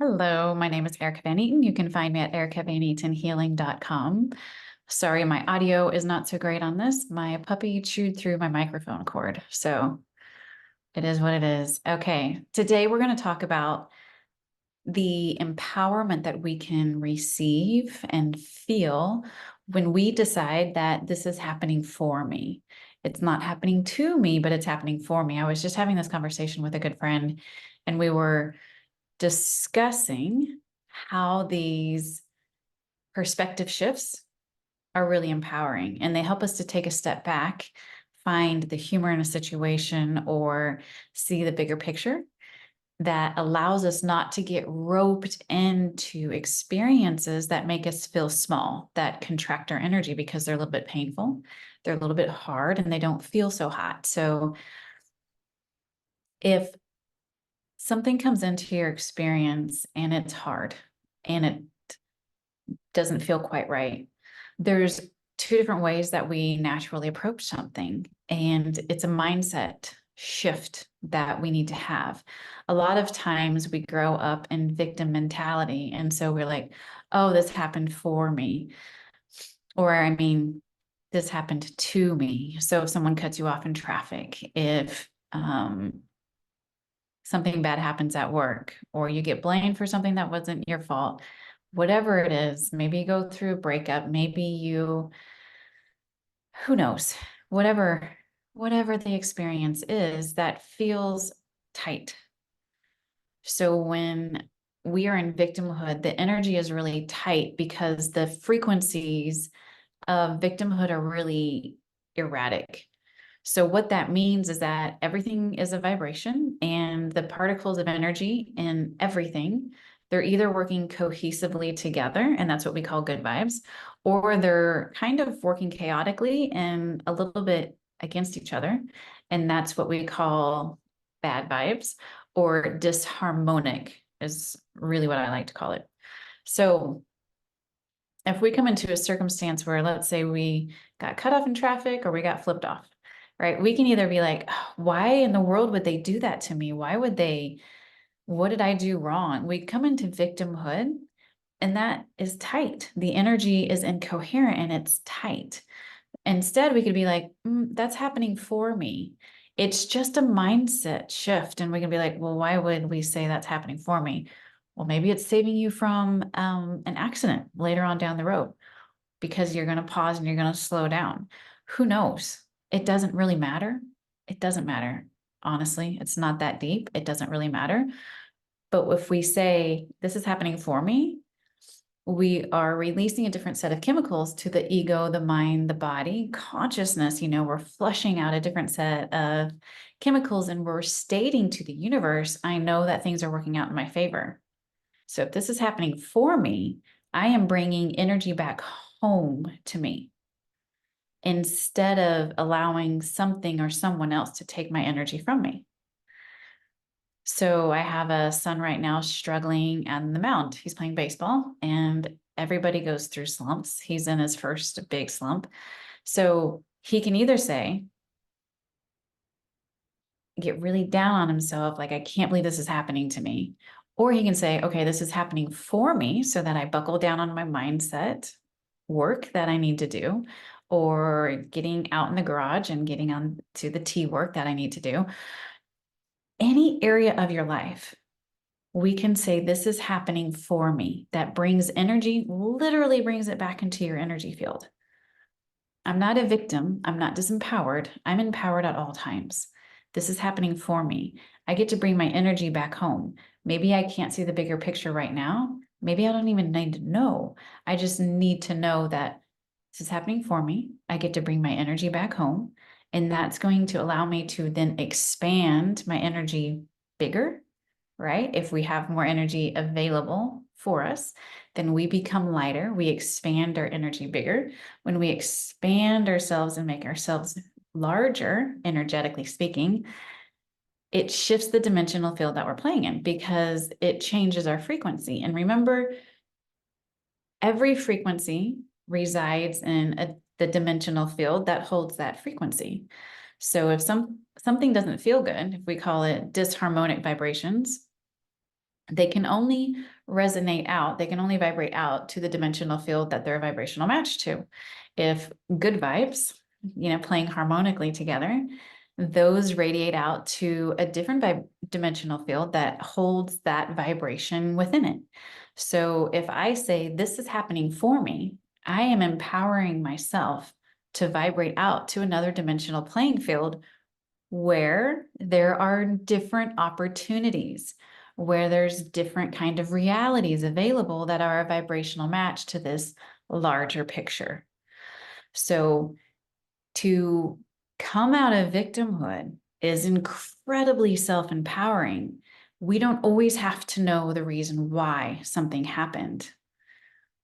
Hello, my name is Erica Van Eaton. You can find me at ericavaneatonhealing.com. Sorry, my audio is not so great on this. My puppy chewed through my microphone cord, so it is what it is. Okay, today we're going to talk about the empowerment that we can receive and feel when we decide that this is happening for me. It's not happening to me, but it's happening for me. I was just having this conversation with a good friend, and we were discussing how these perspective shifts are really empowering and they help us to take a step back, find the humor in a situation, or see the bigger picture that allows us not to get roped into experiences that make us feel small, that contract our energy because they're a little bit painful, they're a little bit hard, and they don't feel so hot. So if something comes into your experience and it's hard and it doesn't feel quite right, there's two different ways that we naturally approach something. And it's a mindset shift that we need to have. A lot of times we grow up in victim mentality. And so we're like, oh, this happened for me. Or, this happened to me. So if someone cuts you off in traffic, if something bad happens at work, or you get blamed for something that wasn't your fault, whatever it is, maybe you go through a breakup, maybe you, who knows, whatever the experience is that feels tight. So when we are in victimhood, the energy is really tight because the frequencies of victimhood are really erratic. So what that means is that everything is a vibration and the particles of energy in everything, they're either working cohesively together, and that's what we call good vibes, or they're kind of working chaotically and a little bit against each other. And that's what we call bad vibes, or disharmonic is really what I like to call it. So if we come into a circumstance where, let's say, we got cut off in traffic or we got flipped off, right? We can either be like, "Oh, why in the world would they do that to me? Why would they? What did I do wrong?" We come into victimhood, and that is tight. The energy is incoherent and it's tight. Instead, we could be like, that's happening for me. It's just a mindset shift. And we can be like, well, why would we say that's happening for me? Well, maybe it's saving you from an accident later on down the road because you're going to pause and you're going to slow down. Who knows? It doesn't really matter. It doesn't matter. Honestly, it's not that deep. It doesn't really matter. But if we say, this is happening for me, we are releasing a different set of chemicals to the ego, the mind, the body, consciousness. We're flushing out a different set of chemicals and we're stating to the universe, I know that things are working out in my favor. So if this is happening for me, I am bringing energy back home to me instead of allowing something or someone else to take my energy from me. So I have a son right now struggling on the mound. He's playing baseball and everybody goes through slumps. He's in his first big slump. So he can either say, get really down on himself, like, I can't believe this is happening to me. Or he can say, okay, this is happening for me so that I buckle down on my mindset work that I need to do, or getting out in the garage and getting on to the tea work that I need to do. Any area of your life, we can say, this is happening for me. That brings energy, literally brings it back into your energy field. I'm not a victim. I'm not disempowered. I'm empowered at all times. This is happening for me. I get to bring my energy back home. Maybe I can't see the bigger picture right now. Maybe I don't even need to know. I just need to know that this is happening for me. I get to bring my energy back home. And that's going to allow me to then expand my energy bigger, right? If we have more energy available for us, then we become lighter. We expand our energy bigger. When we expand ourselves and make ourselves larger, energetically speaking, it shifts the dimensional field that we're playing in because it changes our frequency. And remember, every frequency resides in the dimensional field that holds that frequency. So if something doesn't feel good, if we call it disharmonic vibrations, They can only resonate out, they can only vibrate out to the dimensional field that they're a vibrational match to. If good vibes, playing harmonically together, those radiate out to a different dimensional field that holds that vibration within it. So if I say, this is happening for me, I am empowering myself to vibrate out to another dimensional playing field where there are different opportunities, where there's different kind of realities available that are a vibrational match to this larger picture. So to come out of victimhood is incredibly self-empowering. We don't always have to know the reason why something happened.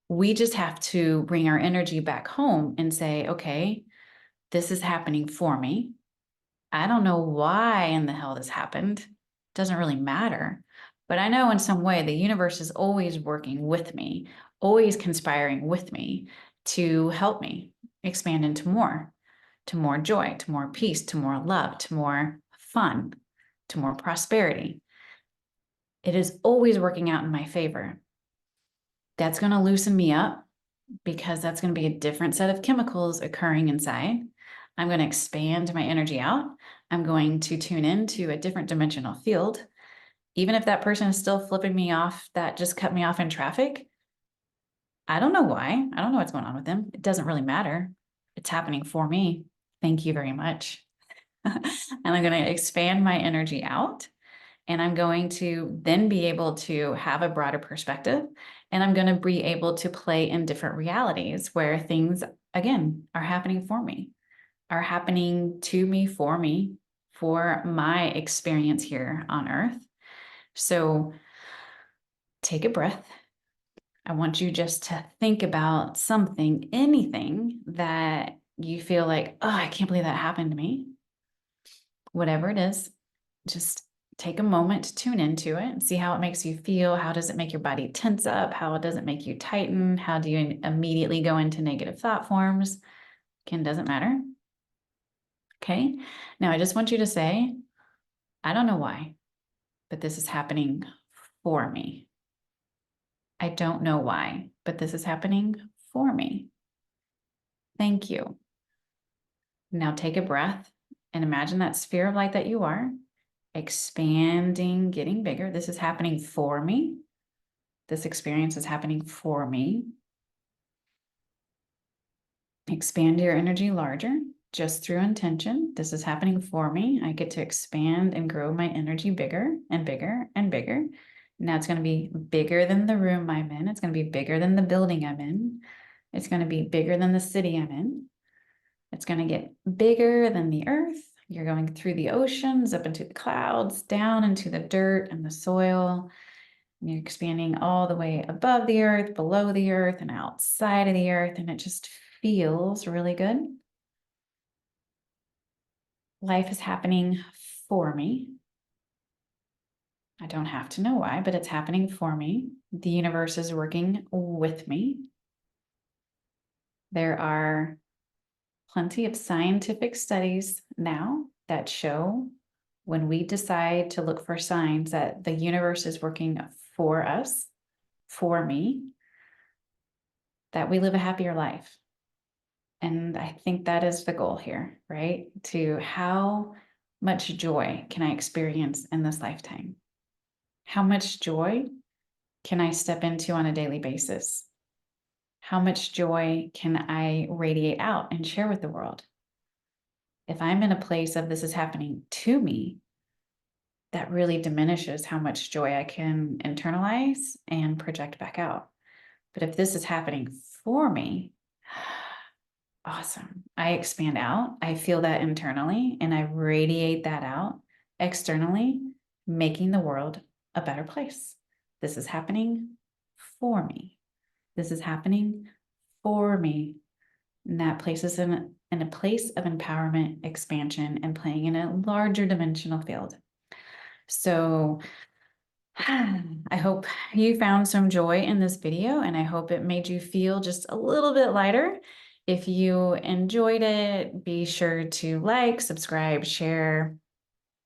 We just have to bring our energy back home and say, okay, this is happening for me. I don't know why in the hell this happened. Doesn't really matter. But I know in some way the universe is always working with me, always conspiring with me to help me expand into more, to more joy, to more peace, to more love, to more fun, to more prosperity. It is always working out in my favor. That's going to loosen me up because that's going to be a different set of chemicals occurring inside. I'm going to expand my energy out. I'm going to tune into a different dimensional field. Even if that person is still flipping me off, that just cut me off in traffic, I don't know why. I don't know what's going on with them. It doesn't really matter. It's happening for me. Thank you very much. And I'm going to expand my energy out. And I'm going to then be able to have a broader perspective. And I'm going to be able to play in different realities where things, again, are happening for me, are happening to me, for my experience here on Earth. So take a breath. I want you just to think about something, anything that you feel like, oh, I can't believe that happened to me. Whatever it is, just take a moment to tune into it and see how it makes you feel. How does it make your body tense up? How does it make you tighten? How do you immediately go into negative thought forms? Again, doesn't matter. Okay. Now I just want you to say, I don't know why, but this is happening for me. I don't know why, but this is happening for me. Thank you. Now take a breath and imagine that sphere of light that you are expanding, getting bigger. This is happening for me. This experience is happening for me. Expand your energy larger just through intention. This is happening for me. I get to expand and grow my energy bigger and bigger and bigger. Now it's going to be bigger than the room I'm in. It's going to be bigger than the building I'm in. It's going to be bigger than the city I'm in. It's going to get bigger than the earth. You're going through the oceans, up into the clouds, down into the dirt and the soil. And you're expanding all the way above the earth, below the earth, and outside of the earth. And it just feels really good. Life is happening for me. I don't have to know why, but it's happening for me. The universe is working with me. There are plenty of scientific studies now that show when we decide to look for signs that the universe is working for us, for me, that we live a happier life. And I think that is the goal here, right? To how much joy can I experience in this lifetime? How much joy can I step into on a daily basis? How much joy can I radiate out and share with the world? If I'm in a place of this is happening to me, that really diminishes how much joy I can internalize and project back out. But if this is happening for me, awesome. I expand out. I feel that internally and I radiate that out externally, making the world a better place. This is happening for me. This is happening for me. And that places in a place of empowerment, expansion, and playing in a larger dimensional field. So I hope you found some joy in this video, and I hope it made you feel just a little bit lighter. If you enjoyed it, be sure to like, subscribe, share,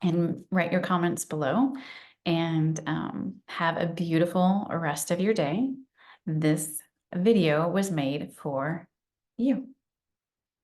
and write your comments below. and have a beautiful rest of your day. This video was made for you.